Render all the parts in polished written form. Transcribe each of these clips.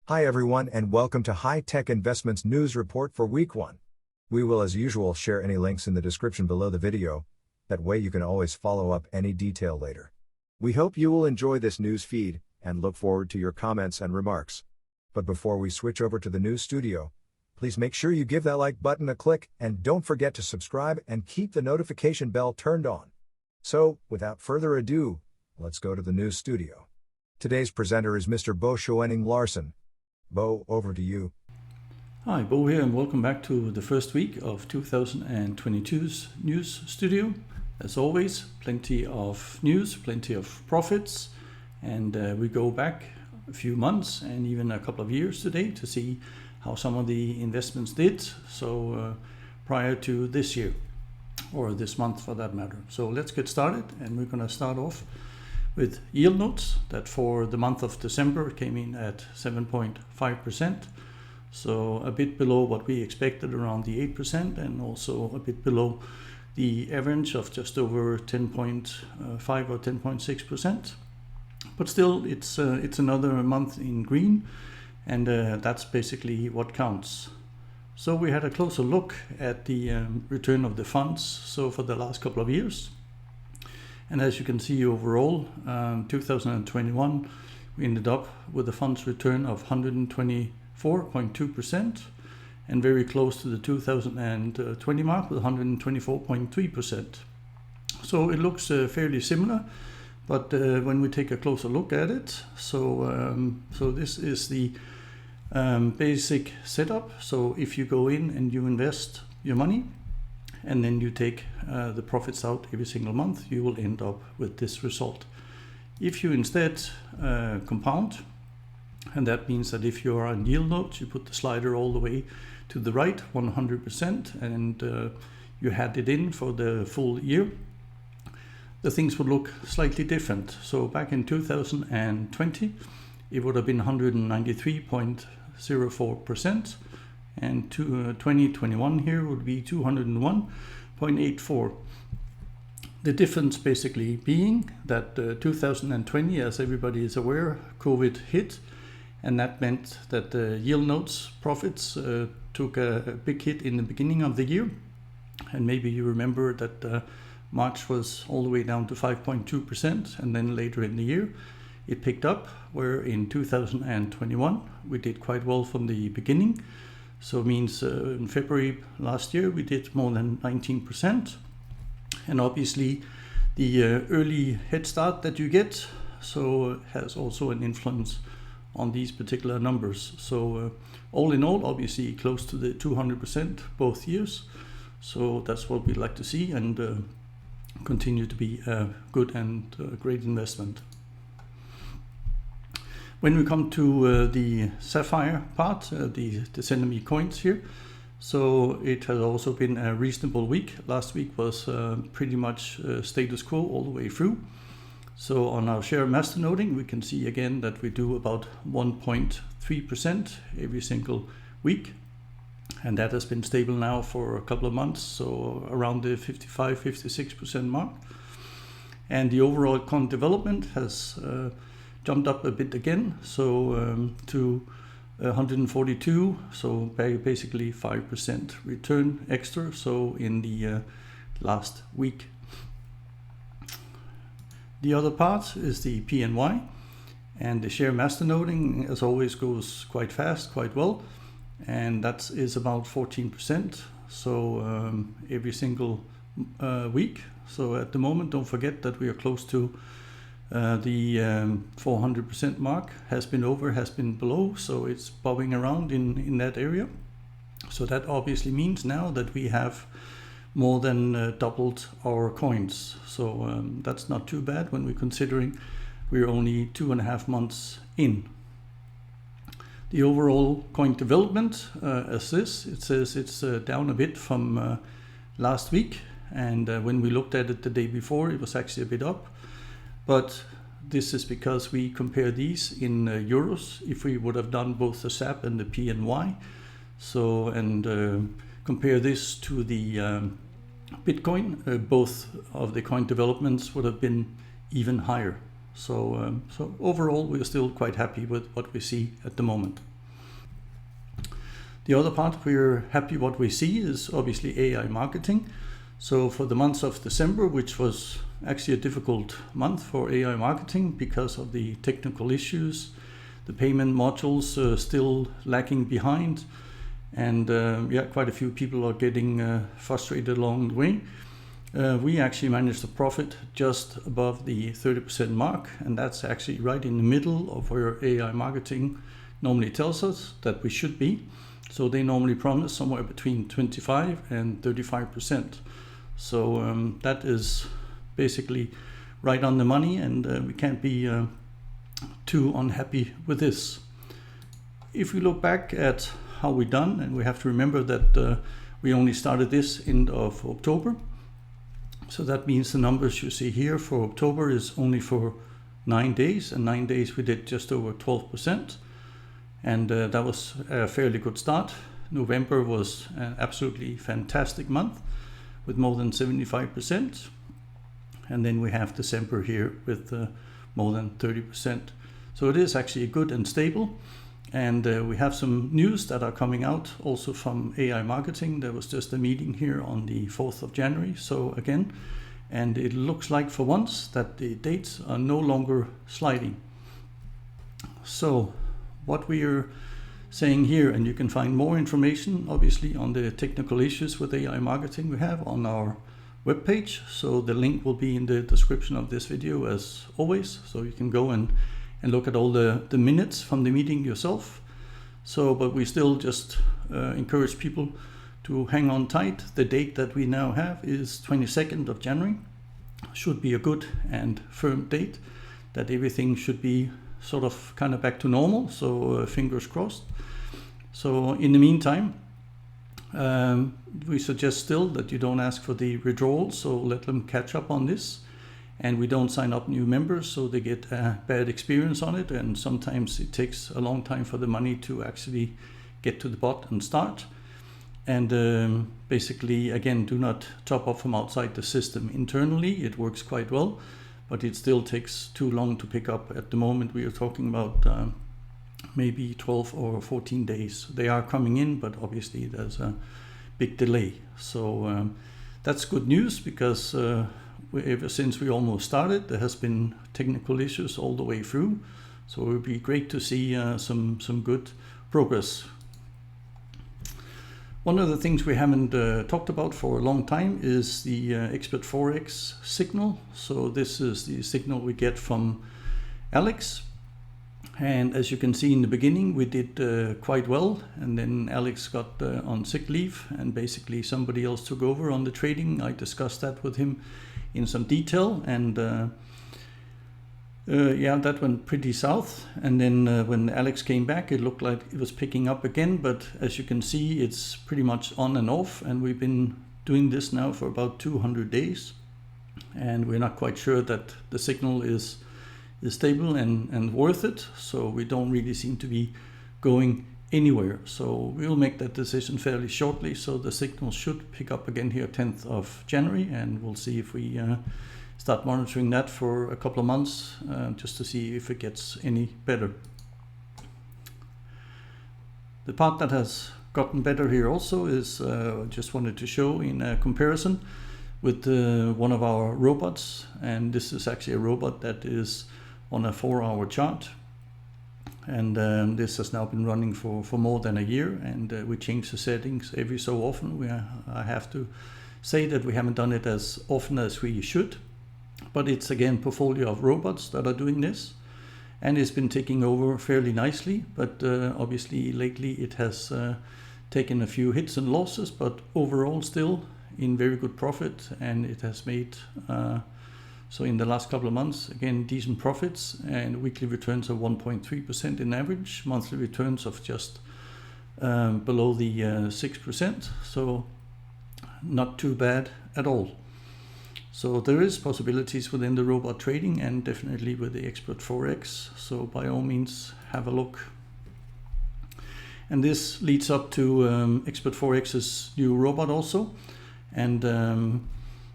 Hi everyone and welcome to High Tech Investments News Report for Week 1. We will as usual share any links in the description below the video, that way you can always follow up any detail later. We hope you will enjoy this news feed, and look forward to your comments and remarks. But before we switch over to the news studio, please make sure you give that like button a click and don't forget to subscribe and keep the notification bell turned on. So, without further ado, let's go to the news studio. Today's presenter is Mr. Bo Schoening Larsen. Bo, over to you. Hi, Bo here, and welcome back to the first week of 2022's News Studio. As always, plenty of news, plenty of profits, and we go back a few months and even a couple of years today to see how some of the investments did, so prior to this year, or this month for that matter. So let's get started, and we're going to start off with yield notes that for the month of December came in at 7.5%, so a bit below what we expected, around the 8%, and also a bit below the average of just over 10.5 or 10.6%. But still, it's another month in green, and that's basically what counts. So we had a closer look at the return of the funds, so for the last couple of years. And as you can see overall, 2021, we ended up with a funds return of 124.2%, and very close to the 2020 mark with 124.3%. So it looks fairly similar, but when we take a closer look at it, so this is the basic setup. So if you go in and you invest your money, and then you take the profits out every single month, you will end up with this result. If you instead compound, and that means that if you are on yield notes, you put the slider all the way to the right, 100%, and you had it in for the full year, the things would look slightly different. So back in 2020, it would have been 193.04%. And 2021 here would be 201.84. The difference basically being that 2020, as everybody is aware, COVID hit, and that meant that the yield notes profits took a big hit in the beginning of the year. And maybe you remember that March was all the way down to 5.2%, and then later in the year it picked up, where in 2021 we did quite well from the beginning. So it means in February last year we did more than 19%, and obviously the early head start that you get so has also an influence on these particular numbers. So all in all, obviously close to the 200% both years. So that's what we'd like to see, and continue to be a good and great investment. When we come to the Sapphire part, the CENTEMI coins here, so it has also been a reasonable week. Last week was pretty much status quo all the way through. So on our share masternoding, we can see again that we do about 1.3% every single week. And that has been stable now for a couple of months, so around the 55-56% mark. And the overall coin development has jumped up a bit again, so to 142, so basically 5% return extra, so in the last week. The other part is the PNY, and the share masternoding as always goes quite fast, quite well, and that is about 14%, so every single week. So at the moment, don't forget that we are close to the 400% mark, has been over, has been below, so it's bobbing around in that area. So that obviously means now that we have more than doubled our coins. So that's not too bad when we're considering we're only 2.5 months in. The overall coin development as this, it says it's down a bit from last week, and when we looked at it the day before, it was actually a bit up. But this is because we compare these in euros. If we would have done both the SAP and the PNY, so and compare this to the Bitcoin, both of the coin developments would have been even higher. So overall, we're still quite happy with what we see at the moment. The other part we're happy what we see is obviously AI marketing. So for the month of December, which was actually a difficult month for AI marketing because of the technical issues, the payment modules still lagging behind, and quite a few people are getting frustrated along the way. We actually managed to profit just above the 30% mark, and that's actually right in the middle of where AI marketing normally tells us that we should be. So they normally promise somewhere between 25 and 35%. So that is basically right on the money, and we can't be too unhappy with this. If we look back at how we done, and we have to remember that we only started this end of October. So that means the numbers you see here for October is only for 9 days, and 9 days we did just over 12%. And that was a fairly good start. November was an absolutely fantastic month with more than 75%. And then we have December here with more than 30%. So it is actually good and stable. And we have some news that are coming out also from AI marketing. There was just a meeting here on the 4th of January. So again, and it looks like for once that the dates are no longer sliding. So what we are saying here, and you can find more information obviously on the technical issues with AI marketing we have on our webpage. So the link will be in the description of this video as always. So you can go and look at all the minutes from the meeting yourself. So, but we still just encourage people to hang on tight. The date that we now have is 22nd of January. Should be a good and firm date that everything should be sort of kind of back to normal. So fingers crossed. So in the meantime, we suggest still that you don't ask for the withdrawal. So let them catch up on this. And we don't sign up new members, so they get a bad experience on it. And sometimes it takes a long time for the money to actually get to the bot and start. And basically, again, do not top up from outside the system. Internally, it works quite well, but it still takes too long to pick up. At the moment, we are talking about maybe 12 or 14 days. They are coming in, but obviously there's a big delay. So that's good news because ever since we almost started, there has been technical issues all the way through. So it would be great to see some good progress. One of the things we haven't talked about for a long time is the Expert Forex signal. So this is the signal we get from Alex. And as you can see in the beginning, we did quite well. And then Alex got on sick leave, and basically somebody else took over on the trading. I discussed that with him in some detail, and that went pretty south. And then when Alex came back, it looked like it was picking up again, but as you can see, it's pretty much on and off, and we've been doing this now for about 200 days, and we're not quite sure that the signal is stable and worth it. So we don't really seem to be going anywhere. So we'll make that decision fairly shortly. So the signal should pick up again here 10th of January, and we'll see if we start monitoring that for a couple of months just to see if it gets any better. The part that has gotten better here also is just wanted to show in a comparison with one of our robots, and this is actually a robot that is on a 4-hour chart. And this has now been running for more than a year, and we change the settings every so often. I have to say that we haven't done it as often as we should, but it's again portfolio of robots that are doing this, and it's been taking over fairly nicely. But obviously lately it has taken a few hits and losses, but overall still in very good profit, and it has made so in the last couple of months, again, decent profits, and weekly returns of 1.3% in average, monthly returns of just below the 6%. So not too bad at all. So there is possibilities within the robot trading, and definitely with the Expert Forex. So by all means, have a look. And this leads up to Expert Forex's new robot also. And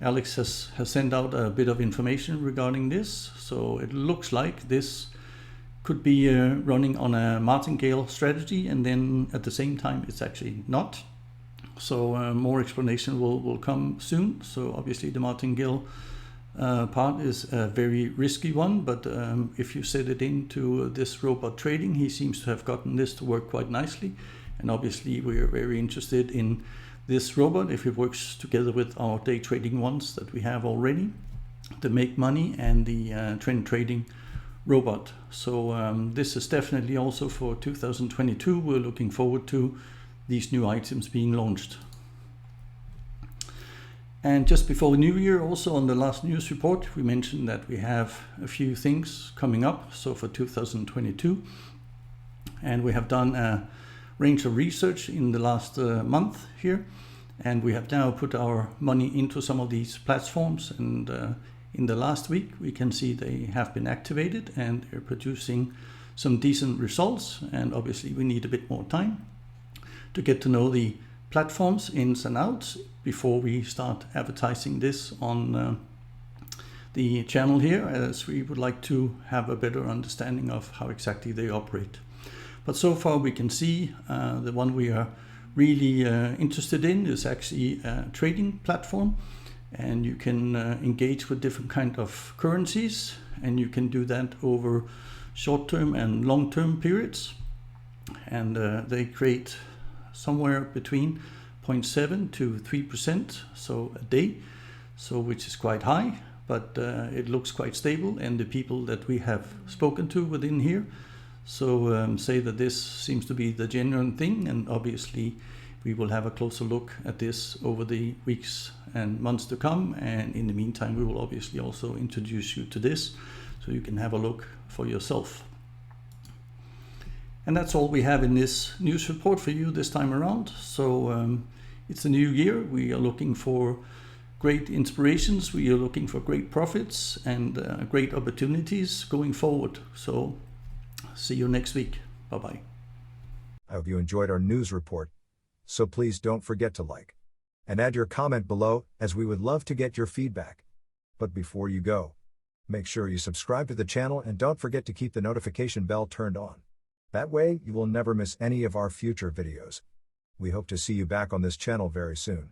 Alex has sent out a bit of information regarding this. So it looks like this could be running on a martingale strategy, and then at the same time it's actually not. So more explanation will come soon. So obviously the martingale part is a very risky one, but if you set it into this robot trading, he seems to have gotten this to work quite nicely. And obviously we are very interested in this robot if it works together with our day trading ones that we have already, the Make Money and the Trend Trading robot. So this is definitely also for 2022. We're looking forward to these new items being launched. And just before New Year, also on the last news report, we mentioned that we have a few things coming up, so for 2022. And we have done a range of research in the last month here, and we have now put our money into some of these platforms, and in the last week we can see they have been activated and they're producing some decent results. And obviously we need a bit more time to get to know the platforms ins and outs before we start advertising this on the channel here, as we would like to have a better understanding of how exactly they operate. But so far we can see the one we are really interested in is actually a trading platform, and you can engage with different kind of currencies, and you can do that over short-term and long-term periods, and they create somewhere between 0.7 to 3%, so a day, so which is quite high, but it looks quite stable. And the people that we have spoken to within here say that this seems to be the genuine thing, and obviously we will have a closer look at this over the weeks and months to come. And in the meantime, we will obviously also introduce you to this so you can have a look for yourself. And that's all we have in this news report for you this time around. So it's a new year. We are looking for great inspirations. We are looking for great profits and great opportunities going forward. So see you next week. Bye-bye. I hope you enjoyed our news report. So please don't forget to like and add your comment below, as we would love to get your feedback. But before you go, make sure you subscribe to the channel and don't forget to keep the notification bell turned on. That way, you will never miss any of our future videos. We hope to see you back on this channel very soon.